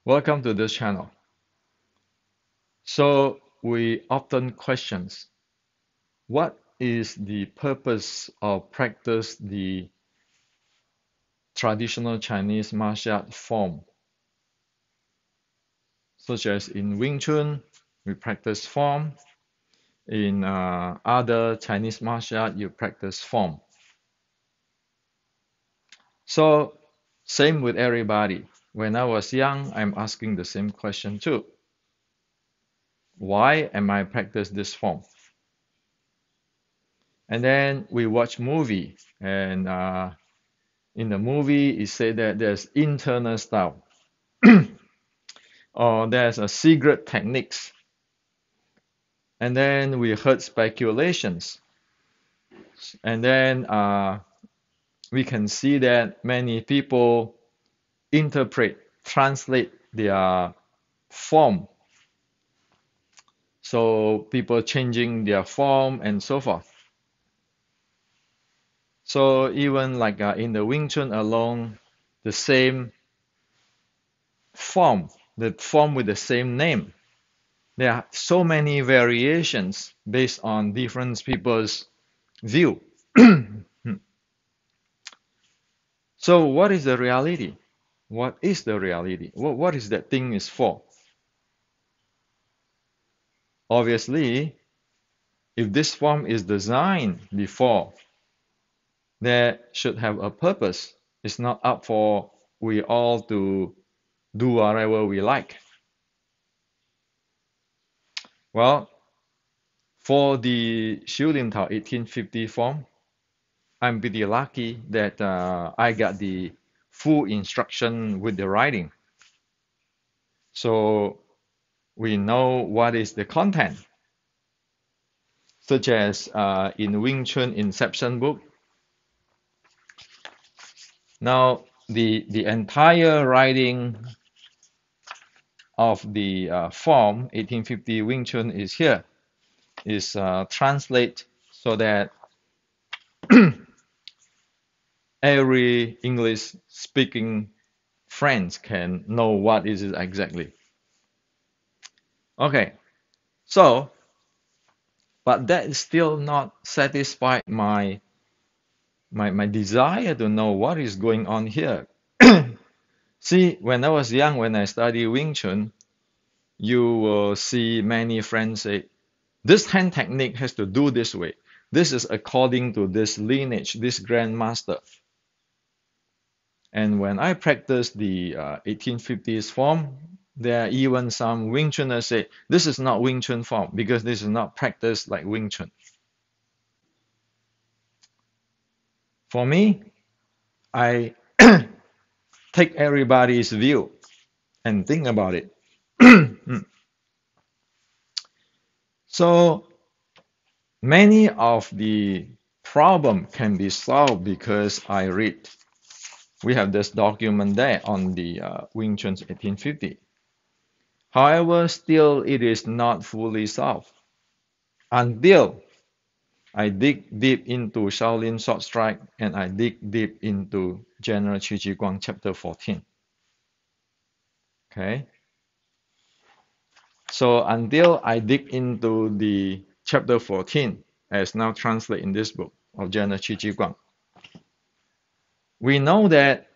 Welcome to this channel. So we often questions what is the purpose of practice the traditional Chinese martial art form, such as in Wing Chun, we practice form. In other Chinese martial art, you practice form. So same with everybody. When I was young, I'm asking the same question too. Why am I practice this form? And then we watch movie, and in the movie it said that there's internal style or there's a secret techniques. And then we heard speculations, and then we can see that many people interpret, translate their form. So people changing their form and so forth. So even like in the Wing Chun alone, the same form, the form with the same name. There are so many variations based on different people's view. So what is the reality? What is the reality? What is that thing is for? Obviously, if this form is designed before, that should have a purpose. It's not up for we all to do whatever we like. Well, for the Xiu Lin Tao 1850 form, I'm pretty lucky that I got the full instruction with the writing. So we know what is the content, such as in Wing Chun Inception book. Now, the entire writing of the form 1850 Wing Chun is here, is translate so that every English speaking friends can know what is it exactly. Okay, so but that is still not satisfied my desire to know what is going on here. See, when I was young, when I studied Wing Chun, you will see many friends say, this hand technique has to do this way. This is according to this lineage, this grandmaster. And when I practice the 1850s form, there are even some Wing Chuners say, this is not Wing Chun form because this is not practiced like Wing Chun. For me, I take everybody's view and think about it. So many of the problem can be solved because I read. We have this document there on the Wing Chun 1850. However, still it is not fully solved until I dig deep into Shaolin Sword Strike and I dig deep into General Qi Jiguang chapter 14. Okay, so until I dig into the chapter 14, as now translated in this book of General Qi Jiguang, we know that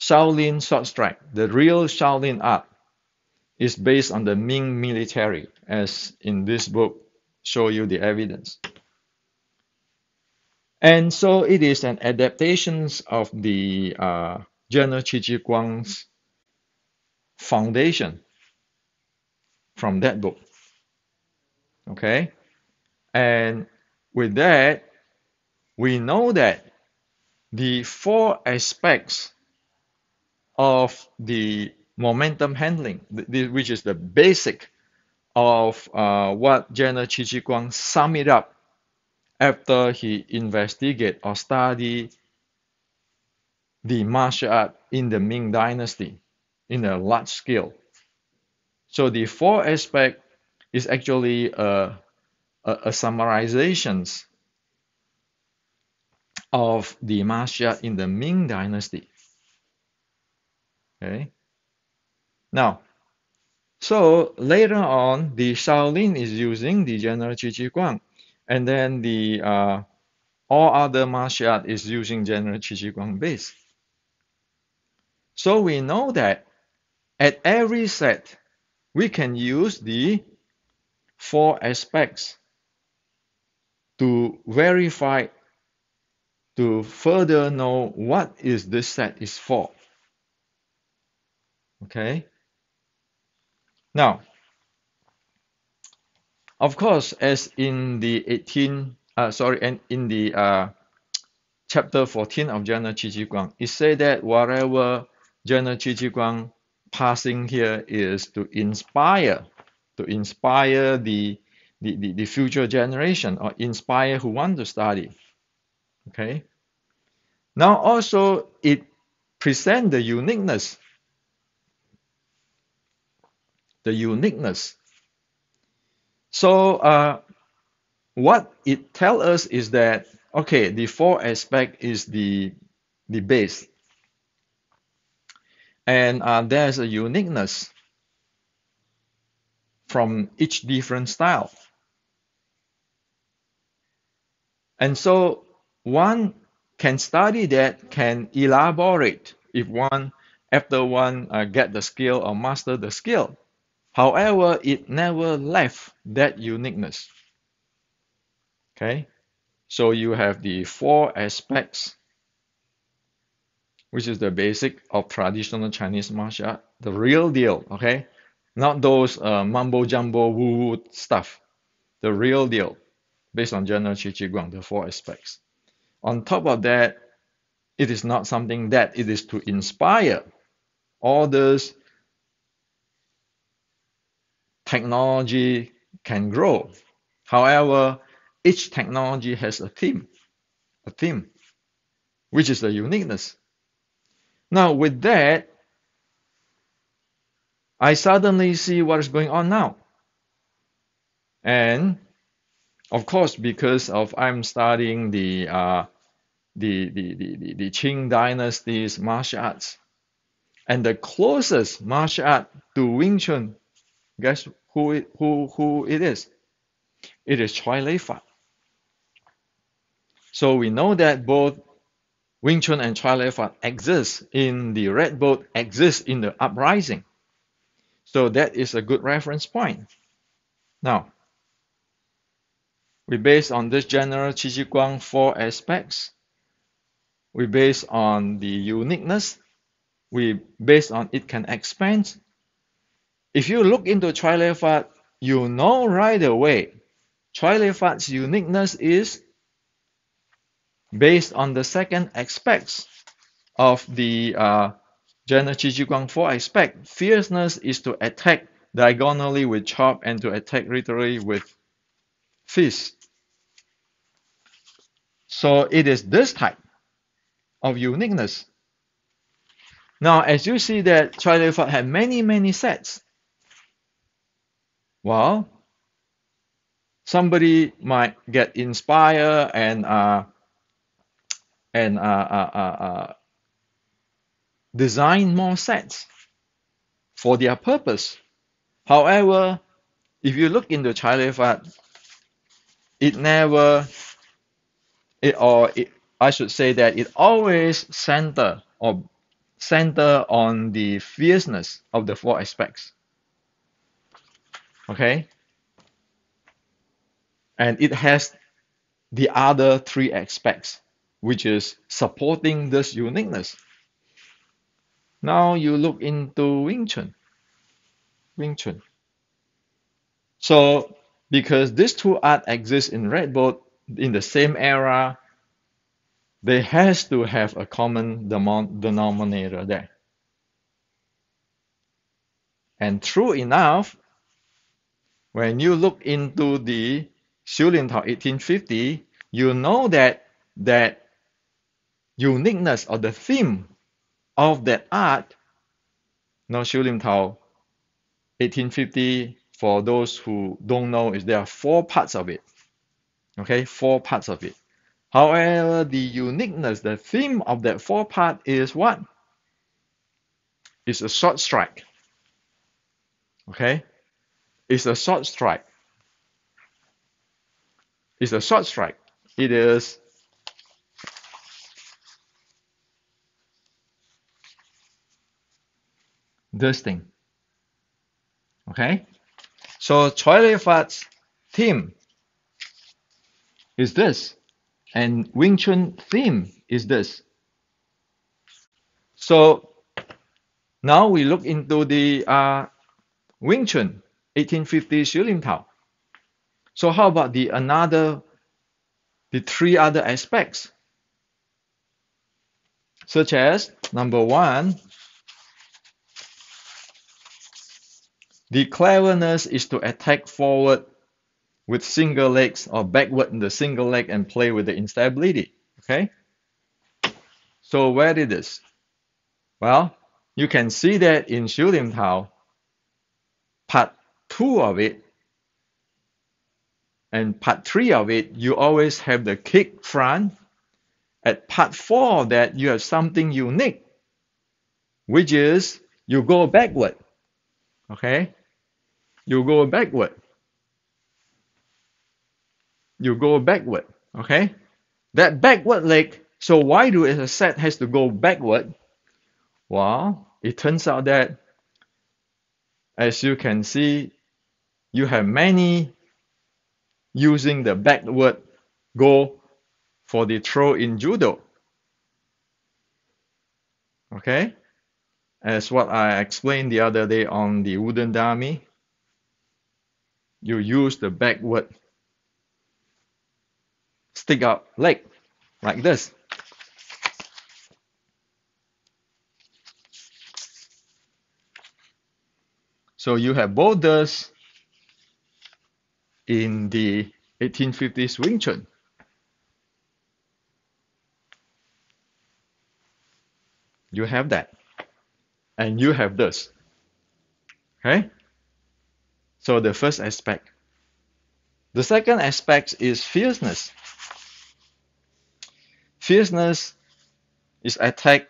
Shaolin Sword Strike, the real Shaolin art, is based on the Ming military, as in this book show you the evidence. And so it is an adaptation of the General Qi Jiguang's foundation from that book. Okay, and with that, we know that the four aspects of the momentum handling, which is the basic of what General Qi Jiguang sum it up after he investigate or study the martial art in the Ming Dynasty in a large scale. So the four aspect is actually a summarizations of the martial art in the Ming Dynasty. Okay. Now, so later on, the Shaolin is using the General Qi Jiguang, and then the all other martial art is using General Qi Jiguang base. So we know that at every set, we can use the four aspects to verify, to further know what is this set is for. Okay. Now, of course, as in the and in the chapter 14 of General Qi Jiguang, it said that whatever General Qi Jiguang passing here is to inspire the future generation, or inspire who want to study. Okay. Now also it present the uniqueness. So what it tells us is that, okay, the four aspect is the base, and there's a uniqueness from each different style. And so one can study that, can elaborate if one, after one get the skill or master the skill. However, it never left that uniqueness. Okay, so you have the four aspects, which is the basic of traditional Chinese martial art, the real deal. Okay, not those mumbo jumbo woo woo stuff. The real deal, based on General Qi Jiguang, the four aspects. On top of that, it is not something that it is to inspire. All this technology can grow. However, each technology has a theme, which is the uniqueness. Now, with that, I suddenly see what is going on now. And of course, because of I'm studying the Qing dynasty's martial arts, and the closest martial art to Wing Chun, guess who it is? It is Choy Lee Fut. So we know that both Wing Chun and Choy Lee Fut exist in the Red Boat, exist in the uprising. So that is a good reference point. Now, we base on this General Qi Jiguang four aspects. We base on the uniqueness. We base on it can expand. If you look into Choy Lee Fut, you know right away Choy Lee Fut's uniqueness is based on the second aspects of the General Qi Jiguang four aspect. Fierceness is to attack diagonally with chop and to attack laterally with fist. So it is this type of uniqueness. Now, as you see that Choy Lee Fut had many sets. Well, somebody might get inspired and design more sets for their purpose. However, if you look into Choy Lee Fut, it never, I should say that it always center on the fierceness of the four aspects. Okay, and it has the other three aspects, which is supporting this uniqueness. Now you look into Wing Chun. So because these two art exist in Red Boat in the same era, they has to have a common denominator there. And true enough, when you look into the Xiu Lin Tao 1850, you know that uniqueness or the theme of that art. Now Xiu Lin Tao 1850, for those who don't know, is there are four parts of it. Okay, four parts of it. However, the uniqueness, the theme of that four part is what? It's a short strike. Okay, it's a short strike. It's a short strike. It is this thing. Okay, so Choy Lee Fut's theme is this, and Wing Chun theme is this. So now we look into the Wing Chun 1850 Xu Lim Tao. So how about the three other aspects, such as number one, the cleverness is to attack forward with single legs or backward in the single leg and play with the instability. Okay. So where it is? Well, you can see that in Xu Lim Tao, part 2 of it and part 3 of it, you always have the kick front. At part 4 of that, you have something unique, which is you go backward. Okay? You go backward. You go backward. Okay? That backward leg, so why do a set has to go backward? Well, it turns out that, as you can see, you have many using the backward go for the throw in judo. Okay? As what I explained the other day on the wooden dummy, you use the backward stick out leg like this. So you have both those in the 1850s Wing Chun. You have that. And you have this. Okay? So the first aspect. The second aspect is fierceness. Fierceness is attack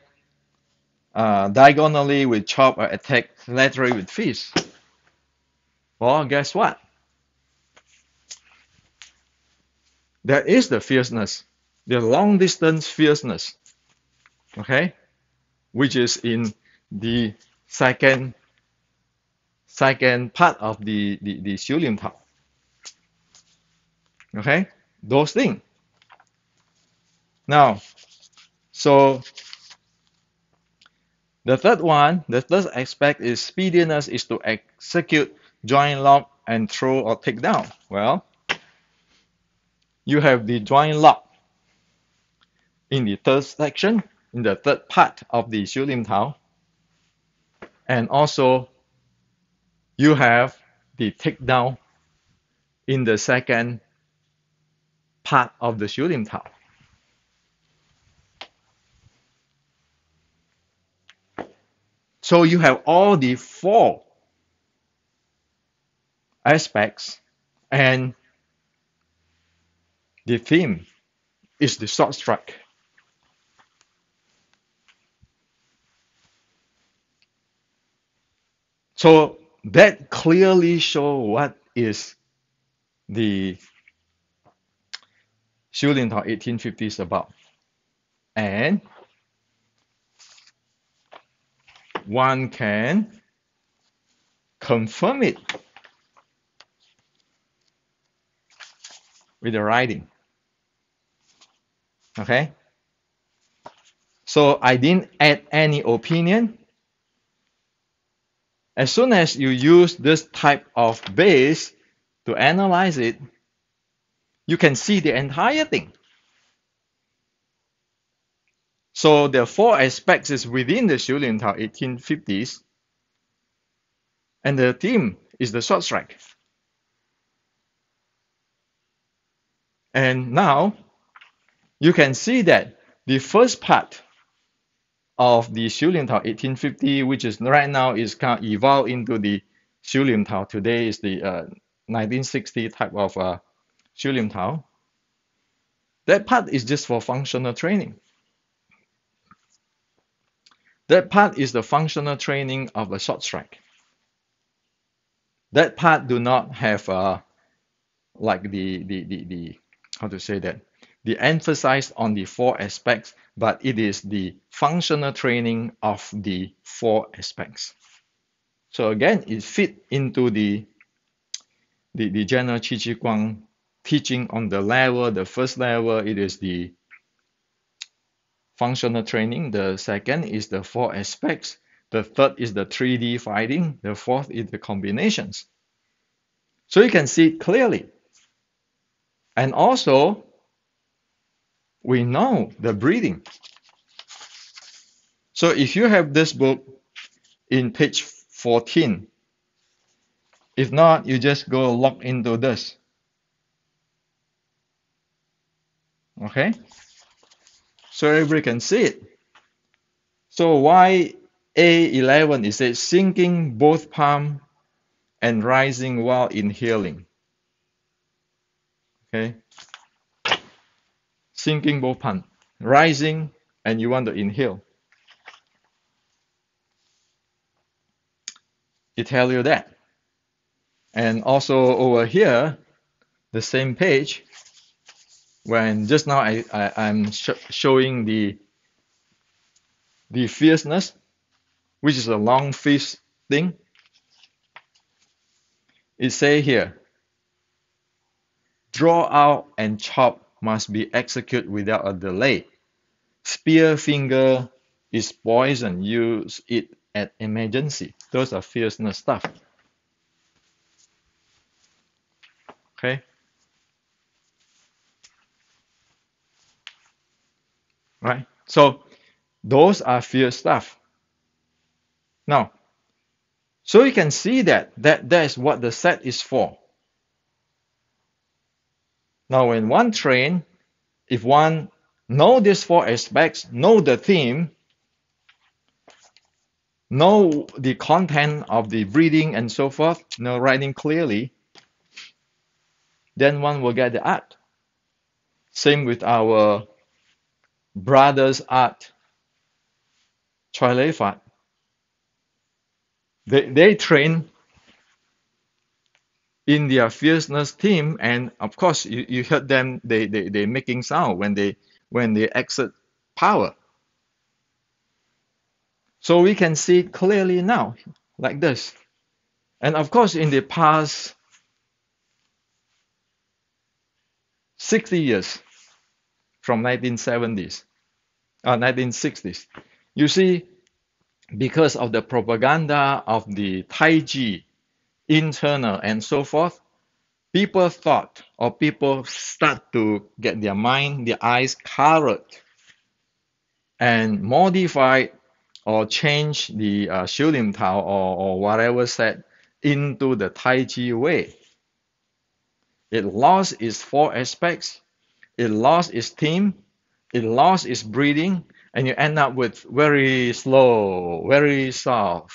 diagonally with chop or attack laterally with fist. Well, guess what? That is the fierceness, the long distance fierceness, okay, which is in the second part of the Xu Lim Tao. Okay, those things. Now, so the third aspect is speediness is to execute joint lock and throw or take down. Well, you have the joint lock in the third section, in the third part of the Xu Lim Tao. And also, you have the takedown in the second part of the Xu Lim Tao. So you have all the 4 aspects, and the theme is the short strike. So that clearly shows what is the Xu Lim Tao 1850s about. And one can confirm it with the writing. Okay? So I didn't add any opinion. As soon as you use this type of base to analyze it, you can see the entire thing. So the 4 aspects is within the Xu Lim Tao 1850s, and the theme is the short strike. And now you can see that the first part of the Xu Lim Tao 1850, which is right now is kind of evolved into the Xu Lim Tao today, is the 1960 type of Xu Lim Tao. That part is just for functional training. That part is the functional training of a short strike. That part do not have like the how to say that, the emphasis on the four aspects, but it is the functional training of the four aspects. So again, it fit into the General Qi Jiguang teaching on the level. The first level, it is the functional training. The second is the four aspects. The third is the 3D fighting. The fourth is the combinations. So you can see it clearly. And also, we know the breathing. So if you have this book in page 14, if not, you just go log into this. Okay? So everybody can see it. So why A11 is it sinking both palm and rising while inhaling? Okay? Sinking both palm, rising, and you want to inhale. It tells you that. And also over here, the same page, when just now I'm showing the fierceness, which is a long fist thing. It say here, draw out and chop must be executed without a delay. Spear finger is poison. Use it at emergency. Those are fierceness stuff. Okay. Right. So those are fierce stuff. Now, so you can see that is what the set is for. Now, when one train, if one know these four aspects, know the theme, know the content of the breathing and so forth, know writing clearly, then one will get the art. Same with our brother's art, Choy Lee Fut. They train in their fierceness team, and of course you heard them, they making sound when they exert power. So we can see it clearly now, like this. And of course, in the past 60 years, from 1970s, 1960s, you see, because of the propaganda of the Taiji, internal and so forth, people thought, or people start to get their mind, their eyes colored and modified or change the Lim Tao or whatever set into the Taiji way. It lost its four aspects, it lost its theme, it lost its breathing, and you end up with very slow, very soft.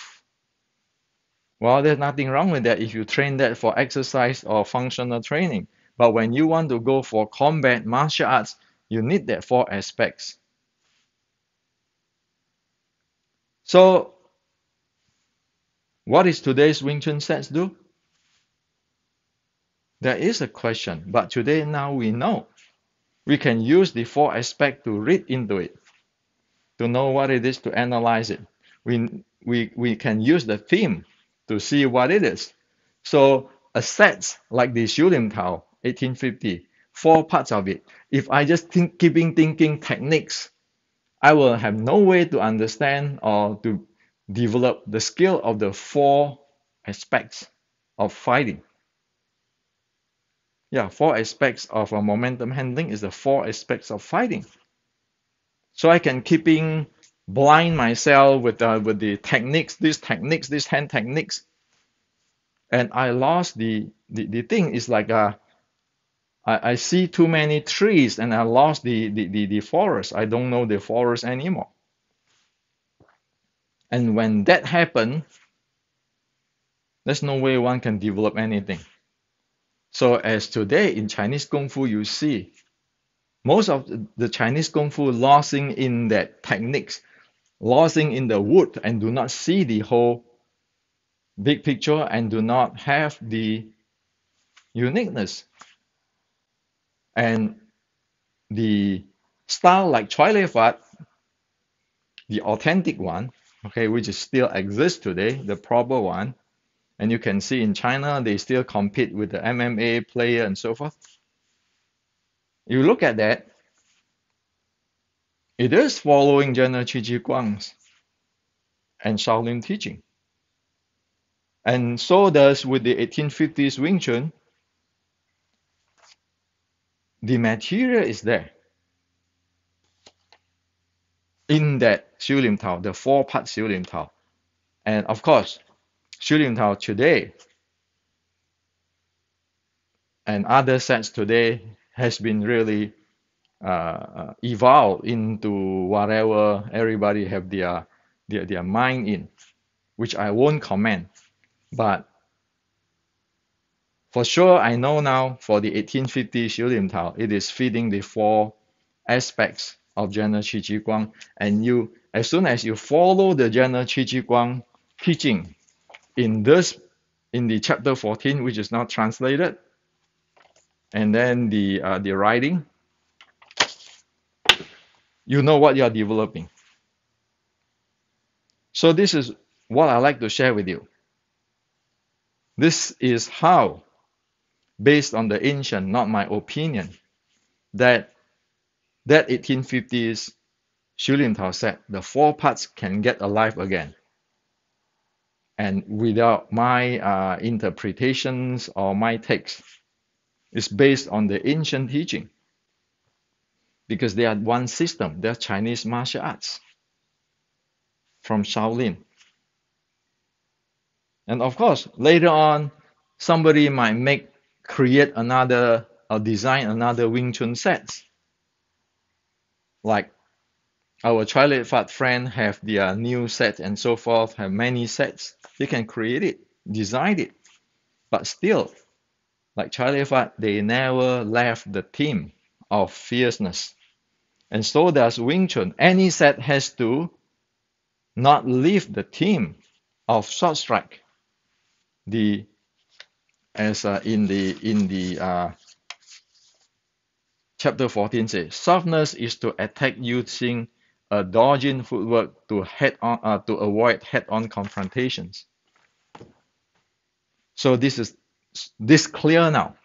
Well, there's nothing wrong with that if you train that for exercise or functional training. But when you want to go for combat martial arts, you need that four aspects. So, what is today's Wing Chun sets do? There is a question, but today now we know. We can use the four aspects to read into it, to know what it is, to analyze it. We can use the theme to see what it is. So a set like the Lim Tao, 1850, four parts of it. If I just keeping thinking techniques, I will have no way to understand or to develop the skill of the four aspects of fighting. Yeah, four aspects of momentum handling is the four aspects of fighting. So I can keeping blind myself with the techniques, these hand techniques, and I lost the thing. Is like I see too many trees and I lost the forest. I don't know the forest anymore. And when that happened, there's no way one can develop anything. So as today in Chinese Kung Fu, you see most of the Chinese Kung Fu losing in that techniques, losing in the wood, and do not see the whole big picture and do not have the uniqueness and the style like Choy Lee Fut, the authentic one, okay, which is still exists today, the proper one. And you can see in China, they still compete with the MMA player and so forth. You look at that, it is following General Qi Jiguang's and Shaolin teaching. And so does with the 1850s Wing Chun, the material is there in that Xiu Lim Tao, the four-part Xiu Lim Tao. And of course, Xiu Lim Tao today and other sets today has been really evolved into whatever everybody have their mind in, which I won't comment. But for sure, I know now for the 1850 Xiu Lim Tao, it is fitting the four aspects of General Qi Jiguang. And you, as soon as you follow the General Qi Jiguang teaching in the chapter 14, which is not translated, and then the writing, you know what you are developing. So this is what I like to share with you. This is how, based on the ancient, not my opinion, that 1850s Xiu Lim Tao said the four parts can get alive again. And without my interpretations or my takes, it's based on the ancient teaching. Because they are one system, they're Chinese martial arts from Shaolin. And of course, later on, somebody might create another or design another Wing Chun sets. Like our Choy Lee Fut friend have their new set and so forth, have many sets. They can create it, design it. But still, like Choy Lee Fut, they never left the theme of fierceness. And so does Wing Chun. Any set has to not leave the theme of short strike. As in the chapter 14 says, softness is to attack using a dodging footwork to avoid head-on confrontations. So this clear now.